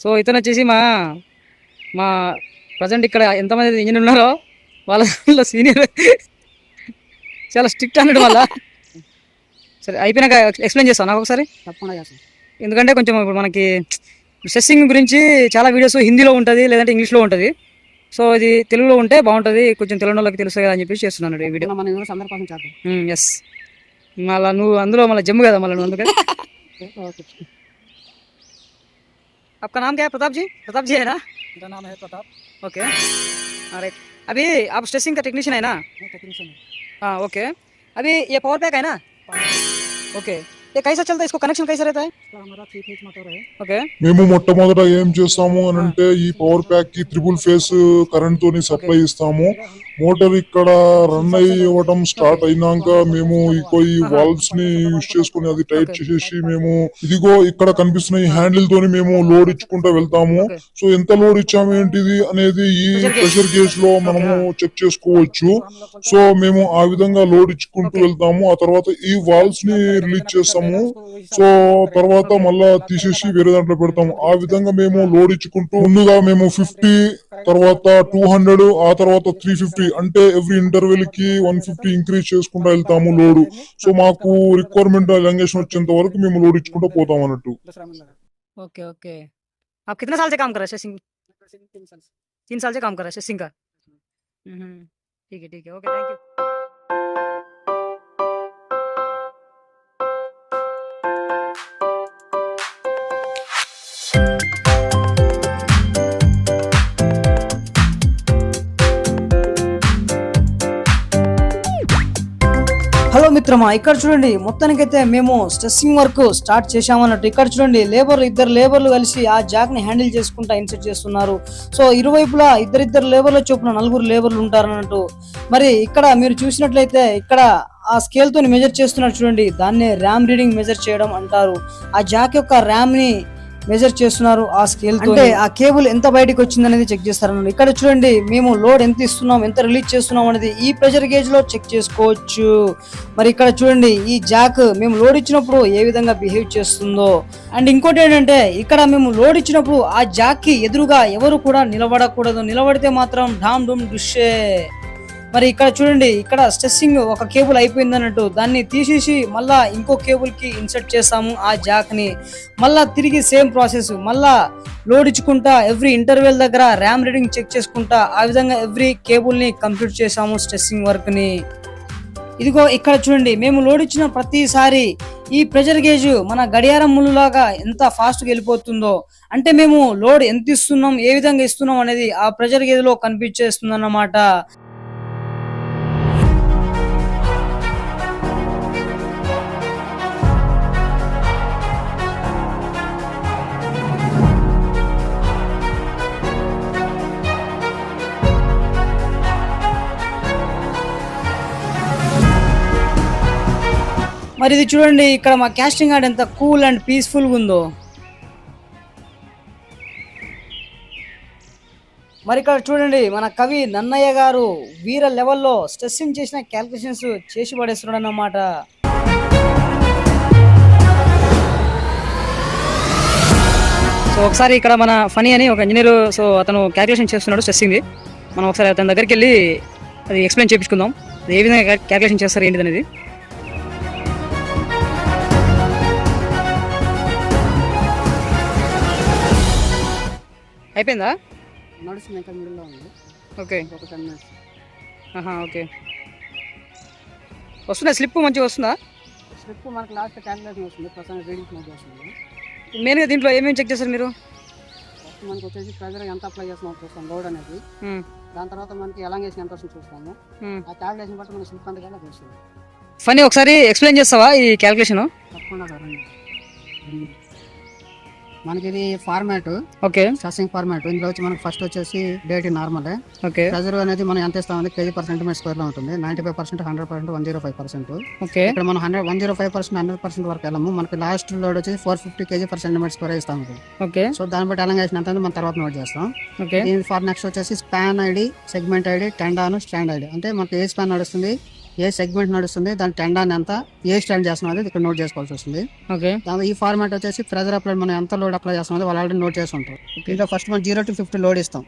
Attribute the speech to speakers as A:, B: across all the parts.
A: So ఇతను వచ్చేసి మా మా ప్రజెంట్ ఇక్కడ ఎంతమంది ఇంజనీర్ ఉన్నారో వాళ్ళ సీనియర్ చాలా స్ట్రిక్ట్ అన్నట్టు వల్ల. సరే అయిపోయినాక ఎక్స్ప్లెయిన్ చేస్తాను నాకు ఒకసారి.
B: తప్పకుండా చేస్తాను.
A: ఎందుకంటే కొంచెం ఇప్పుడు మనకి స్ట్రెస్సింగ్ గురించి చాలా వీడియోస్ హిందీలో ఉంటుంది లేదంటే ఇంగ్లీష్లో ఉంటుంది. సో ఇది తెలుగులో ఉంటే బాగుంటుంది, కొంచెం తెలుగు వాళ్ళకి తెలుసు కదా అని చెప్పేసి చేస్తున్నాను ఈ వీడియో.
B: మన యూనివర్స్ అందరి కోసం చేద్దాం.
A: ఎస్, మళ్ళీ నువ్వు అందులో మళ్ళీ జమ్ము కదా మళ్ళీ నువ్వు అందుకని. आपका नाम क्या है? प्रताप जी? प्रताप जी है ना?
B: मेरा नाम है प्रताप.
A: Okay, right. अभी आप स्ट्रेसिंग का टेक्नीशियन है ना?
B: मैं टेक्नीशियन हूँ.
A: हाँ ओके. अभी ये पावर पैक है ना? ओके, ये कैसा चलता है, इसको कनेक्शन कैसा रहता है?
B: हमारा 3 फेज मोटर है.
A: ఓకే.
C: మేము మొట్టమొదట ఏం చేస్తాము అని అంటే ఈ పవర్ ప్యాక్ కి ట్రిపుల్ ఫేస్ కరెంట్ తోని సప్లై ఇస్తాము. మోటార్ ఇక్కడ రన్ అయ్యవడం స్టార్ట్ అయినాక మేము ఈ వాల్వ్స్ ని యూజ్ చేసుకుని అది టైట్ చేసేసి మేము ఇదిగో ఇక్కడ కనిపిస్తున్న ఈ హ్యాండిల్ తోని మేము లోడ్ ఇచ్చుకుంటూ వెళ్తాము. సో ఎంత లోడ్ ఇచ్చాము ఏంటిది అనేది ఈ ప్రెషర్ గేజ్ లో మనము చెక్ చేసుకోవచ్చు. సో మేము ఆ విధంగా లోడ్ ఇచ్చుకుంటూ వెళ్తాము. ఆ తర్వాత ఈ వాల్వ్స్ ని రిలీజ్ చేస్తాము. సో తర్వాత మళ్ళా తీసేసి వేరే దాంట్లో పెడతాము. ఆ విధంగా మేము లోడ్ ఇచ్చుకుంటూ ముందుగా మేము 50, తర్వాత 200, ఆ తర్వాత 350 అంటే ఎవ్రీ ఇంటర్వెల్ కి 150 ఇంక్రీజ్ చేసుకుంటూ వెళ్తాము లోడ్. సో మాకు రిక్వైర్మెంట్ ఎలాంగేషన్ వచ్చేంత వరకు మేము లోడ్ ఇచ్చుకుంటూ పోతాం అన్నట్టు.
A: Okay okay. आप कितने साल से काम कर रहे हैं स्ट्रेसिंग? 3 साल से काम कर रहे हैं स्ट्रेसिंग का. ठीक है ओके, थैंक यू.
D: హలో మిత్రమా, ఇక్కడ చూడండి మొత్తానికైతే మేము స్ట్రెస్సింగ్ వర్క్ స్టార్ట్ చేశామన్నట్టు. ఇక్కడ చూడండి ఇద్దరు లేబర్లు కలిసి ఆ జాక్ ని హ్యాండిల్ చేసుకుంటా ఇన్సెట్ చేస్తున్నారు. సో ఇరువైపులా ఇద్దరు లేబర్ల చొప్పున 4 లేబర్లు ఉంటారన్నట్టు. మరి ఇక్కడ మీరు చూసినట్లయితే ఇక్కడ ఆ స్కేల్ తోని మెజర్ చేస్తున్నారు చూడండి, దాన్నే ర్యామ్ రీడింగ్ మెజర్ చేయడం అంటారు. ఆ జాక్ యొక్క ర్యామ్ ని మెజర్ చేస్తున్నారు ఆ స్కేల్ తో. అంటే ఆ కేబుల్ ఎంత బయటకు వచ్చింది అనేది చెక్ చేస్తారన్నమాట. ఇక్కడ చూడండి మేము లోడ్ ఎంత ఇస్తున్నాం, ఎంత రిలీజ్ చేస్తున్నాం అనేది ఈ ప్రెషర్ గేజ్ లో చెక్ చేసుకోవచ్చు. మరి ఇక్కడ చూడండి ఈ జాక్ మేము లోడ్ ఇచ్చినప్పుడు ఏ విధంగా బిహేవ్ చేస్తుందో. అండ్ ఇంకోటి ఏంటంటే ఇక్కడ మేము లోడ్ ఇచ్చినప్పుడు ఆ జాక్ కి ఎదురుగా ఎవరు కూడా నిలబడకూడదు, నిలబడితే మాత్రం డామ్ డూమ్ డుషే. మరి ఇక్కడ చూడండి ఇక్కడ స్ట్రెస్సింగ్ ఒక కేబుల్ అయిపోయింది అన్నట్టు, దాన్ని తీసేసి మళ్ళా ఇంకో కేబుల్ కి ఇన్సర్ట్ చేస్తాము ఆ జాక్ ని. మళ్ళా తిరిగి సేమ్ ప్రాసెస్, మళ్ళా లోడ్ ఇచ్చుకుంటా ఎవ్రీ ఇంటర్వెల్ దగ్గర ర్యామ్ రీడింగ్ చెక్ చేసుకుంటా ఆ విధంగా ఎవ్రీ కేబుల్ ని కంప్లీట్ చేసాము స్ట్రెస్సింగ్ వర్క్ ని. ఇదిగో ఇక్కడ చూడండి మేము లోడ్ ఇచ్చిన ప్రతిసారి ఈ ప్రెషర్ గేజ్ మన గడియారం ముళ్ళులాగా ఎంత ఫాస్ట్ గా వెళ్ళిపోతుందో, అంటే మేము లోడ్ ఎంత ఇస్తున్నాం, ఏ విధంగా ఇస్తున్నాం అనేది ఆ ప్రెషర్ గేజ్ లో కనిపించేస్తుంది అన్నమాట. మరి ఇది చూడండి ఇక్కడ మా కాస్టింగ్ యార్డ్ ఎంత కూల్ అండ్ పీస్ఫుల్ గా ఉందో. మరి ఇక్కడ చూడండి మన కవి నన్నయ్య గారు వీర లెవెల్లో స్ట్రెస్సింగ్ చేసిన క్యాల్కులేషన్స్ చేసి పడేస్తున్నాడు అన్నమాట.
A: సో ఒకసారి ఇక్కడ మన ఫనీ అని ఒక ఇంజనీర్, సో అతను క్యాల్కులేషన్ చేస్తున్నాడు స్ట్రెస్సింగ్ది. మనం ఒకసారి అతని దగ్గరికి వెళ్ళి అది ఎక్స్ప్లెయిన్ చేయించుకుందాం, అది ఏ విధంగా క్యాల్కులేషన్ చేస్తారు ఏంటిది అనేది. అయిపోయిందా?
B: నడుస్తుంది, ఇంకా మిడిల్లో ఉంది.
A: ఓకే
B: ఒక 10 minutes.
A: ఓకే, వస్తుందా స్లిప్ మంచిగా వస్తుందా?
B: స్లిప్ మనకి లాస్ట్ క్యాలిక్యులేషన్ వస్తుంది, ప్రస్తుతం రీడింగ్స్ మనకి వస్తుంది.
A: మెయిన్గా దీంట్లో ఏమేమి చెక్ చేస్తారు మీరు?
B: ఫస్ట్ మనకి వచ్చేసి ప్రెజర్ ఎంత అప్లై చేస్తున్నాం చూస్తాం, లోడ్ అనేది. దాని తర్వాత మనకి ఎలాంగేషన్ ఎంత వస్తుంది చూస్తాము. ఆ క్యాలిక్యులేషన్ బట్టి మన స్లిప్ అంతా కదా వస్తుంది.
A: ఫనీ ఒకసారి ఎక్స్ప్లెయిన్ చేస్తావా ఈ క్యాల్కులేషన్?
B: తప్పకుండా సార్. మనకి ఇది ఫార్మాట్,
A: ఓకే
B: స్ట్రెస్సింగ్ ఫార్మాట్. ఇందులో వచ్చి మనకి ఫస్ట్ వచ్చేసి డేట్ నార్మల్.
A: ఓకే,
B: ప్రెజర్ అనేది మనం ఎంత ఇస్తామంటే kg per centimeter square లో ఉంటుంది. 95%, 100%, 105%.
A: ఓకే,
B: ఇక్కడ మనం 105%, 100% వరకు వెళ్ళము. మనకి లాస్ట్ లోడ్ వచ్చేసి 450 kg per centimeter square ఇస్తాం.
A: ఓకే,
B: సో దాన్ని బట్టి ఎలాంగేషన్ ఎంత మనం తర్వాత నోట్ చేస్తాం.
A: ఓకే,
B: దీని ఫర్ నెక్స్ట్ వచ్చేసి span ID, segment ID, tendon, stand ID. అంటే మనకి ఏ స్పాన్ నడుస్తుంది, ఏ సెగ్మెంట్ నడుస్తుంది, దాని టెండాన్ని ఎంత, ఏ స్టైల్ చేస్తున్నాం అనేది ఇక్కడ నోట్ చేసుకోవాల్సి వస్తుంది.
A: ఓకే.
B: దాని ఈ ఫార్మాట్ వచ్చేసి ప్రెజర్ అప్లై మనం ఎంత లోడ్ అప్లై చేస్తున్నామో వాళ్ళు ఆల్రెడీ నోట్ చేసి ఉంటారు. ఇంకా ఫస్ట్ మనం 0 to 50 లోడ్ ఇస్తాం.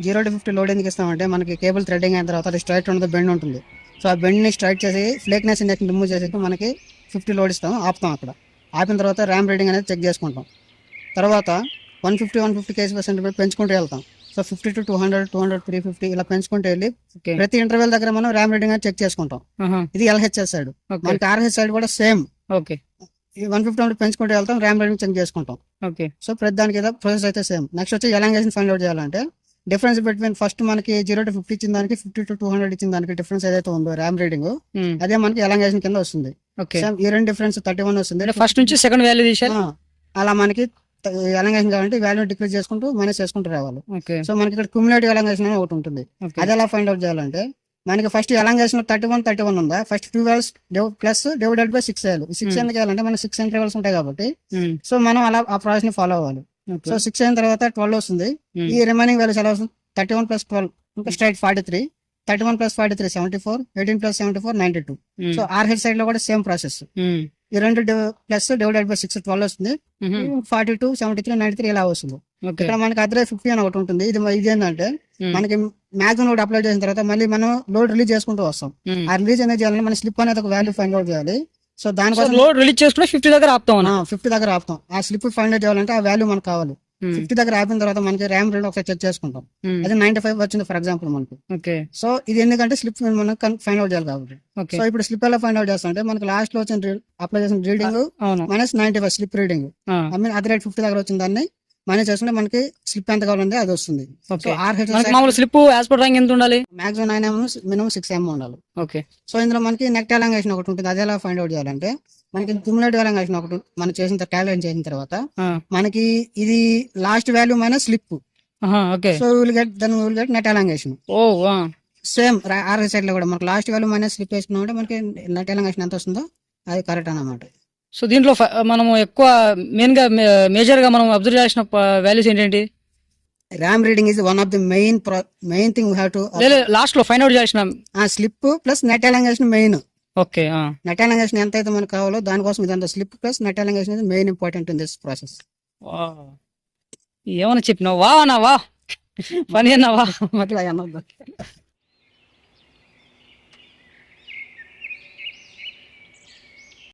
B: 0 to 50 లోడ్ ఎందుకు ఇస్తామంటే మనకి కేబుల్ థ్రెడ్డింగ్ అయిన తర్వాత అది స్ట్రైట్ ఉన్నది బెండ్ ఉంటుంది. సో ఆ బెండ్ని స్ట్రైట్ చేసి ఫ్లేక్నెస్ ఇండెక్స్ రిమూవ్ చేసి మనకి 50 లోడ్ ఇస్తాం, ఆపుతాం. అక్కడ ఆపిన తర్వాత ర్యామ్ రీడింగ్ అనేది చెక్ చేసుకుంటాం. తర్వాత 150 kg/cm పెంచుకుంటూ వెళ్తాం. సో 50 to 200, 200, 350 ఇలా పెంచుకుంటూ వెళ్ళి
A: ఓకే.
B: ప్రతి ఇంటర్వెల్ దగ్గర మనం ర్యామ్ రీడింగ్ అనేది చెక్ చేసుకుంటాం. ఇది LHS సైడ్.
A: ఓకే.
B: మనకి RH సైడ్ కూడా సేమ్.
A: ఓకే.
B: 150 పెంచుకుంటూ వెళ్తాం, ర్యామ్ రీడింగ్ చెక్ చేసుకుంటాం.
A: ఓకే.
B: సో ప్రతి దానికి ఏదో ప్రాసెస్ అయితే సేమ్. నెక్స్ట్ వచ్చి ఎలాంగేషన్ ఫైండ్ అవుట్ చేయాలంటే డిఫరెన్స్ బిట్వీన్ ఫస్ట్ మనకి 0 to 50 ఇచ్చిన దానికి 50 to 200 ఇచ్చిన దానికి డిఫరెన్స్ ఏదైతే ఉందో ర్యామ్ రీడింగ్, అదే మనకి ఎలాంగేషన్ కింద వస్తుంది.
A: ఓకే.
B: Same ఈ రెండు డిఫరెన్స్ 31 వస్తుంది.
A: ఫస్ట్ నుంచి సెకండ్ వాల్యూ తీసారు.
B: అలా మనకి ఎలాంగేషన్ కావాలంటే వాల్యూ డిక్రీజ్ చేసుకుంటూ మైనస్ చేసుకుంటూ రావాలి.
A: ఓకే.
B: సో మనకి ఇక్కడ క్యుములేటివ్ ఎలాంగేషన్ అని ఒకటి ఉంటుంది.
A: ఓకే.
B: అది ఎలా ఫైండ్ అవుట్ చేయాలంటే మనకి ఫస్ట్ ఎలాంగేషన్ 31 ఉందా, first 2 values plus divided by 6 వేయాలి. 6 ఎందుకు వేయాలంటే మనకి 6 ఇంటర్వెల్స్ ఉంటాయి కాబట్టి సో మనం అలా ఆ ప్రాసెస్ ని ఫాలో అవ్వాలి. సో 6 అయిన తర్వాత 12 వస్తుంది. ఈ రిమైనింగ్ వాల్యూస్ ఎలా వస్తుంది, 31 + 12 ఇంకా స్ట్రైట్ 43, 31 + 43 74, 18 + 74 92. సో RH సైడ్ లో కూడా సేమ్ ప్రాసెస్. ఈ రెండు ప్లస్ డివైడెడ్ బై 6 12 వస్తుంది. 42, 73, 93 ఇలా వస్తుంది. ఇక్కడ మనకి అదే 50 అని ఒకటి ఉంటుంది. ఇది ఏంటంటే మనకి మ్యాక్సిమం లోడ్ అప్లై చేసిన తర్వాత మళ్ళీ మనం లోడ్ రిలీజ్ చేసుకుంటూ వస్తాం. ఆ రిలీజ్ అనేది చేయాలంటే మన స్లిప్ అనేది ఒక వాల్యూ ఫైండ్ అవుట్ చేయాలి. సో దానికోసం
A: లోడ్ రిలీజ్ చేసుకుని 50 దగ్గర ఆపుతాం.
B: 50 దగ్గర ఆపుతాం. ఆ స్లిప్ ఫైండ్ అవుట్ చేయాలంటే ఆ వాల్యూ మనకు కావాలి. 50 దగ్గర ఆపిన తర్వాత మనకి ర్యామ్ రీడింగ్ ఒకసారి చెక్ చేసుకుంటాం. అది 95 వచ్చింది ఫర్ ఎగ్జాంపుల్ మనకి.
A: ఓకే.
B: సో ఇది ఎందుకంటే స్లిప్ మనం ఫైండ్ అవుట్ చేయాలి కాబట్టి.
A: ఓకే.
B: సో ఇప్పుడు స్లిప్ ఎలా ఫైండ్ అవుట్ చేస్తాం అంటే మనకి లాస్ట్ లో వచ్చిన అప్లై చేసిన reading -95 slip reading. I mean అదే రేట్ 50 దగ్గర వచ్చిన దాన్ని మైనస్ చేసుకుంటే మనకి స్లిప్ ఎంత కావాలంటే అది వస్తుంది.
A: మామూలు స్లిప్ యాజ్ పర్ ర్యాంక్ ఎంత ఉండాలి,
B: మాక్సిమం 9 mm మినిమం 6 mm ఉండాలి.
A: ఓకే.
B: సో ఇందులో మనకి నెట్ ఎలాంగేషన్ ఒకటి ఉంటుంది. అది ఎలా ఫైండ్ అవుట్ చేయాలంటే మనకి క్యుములేటివ్ ఎలాంగేషన్ ఒకటి మనం చేసిన క్యాలిక్యులేట్ చేసిన తర్వాత మనకి ఇది last value minus slip.
A: Okay.
B: So will get net elongation.
A: Oh
B: same RH side లో కూడా మనకి లాస్ట్ వాల్యూ మైనస్ స్లిప్ వేసుకున్నామంటే మనకి నెట్ ఎలాంగేషన్ ఎంత వస్తుందో అది కరెక్ట్ అన్నమాట.
A: సో దీంట్లో మనము ఎక్కువ మేజర్ గా మనం అబ్జర్వ్ చేసిన వాల్యూస్ ఏంటంటి?
B: Ram reading is one of the main thing we have to
A: last లో ఫైండ్ అవుట్ చేసిన
B: slip plus net elongation main.
A: Okay.
B: Net elongation ఎంత అయితే మనకు కావాలో దానికోసం ఇదంతా slip plus net elongation is main important in this process.
A: ఏమన్నా చెప్పినావు వా పని అన్నావా?
B: అట్లా అనొద్దు.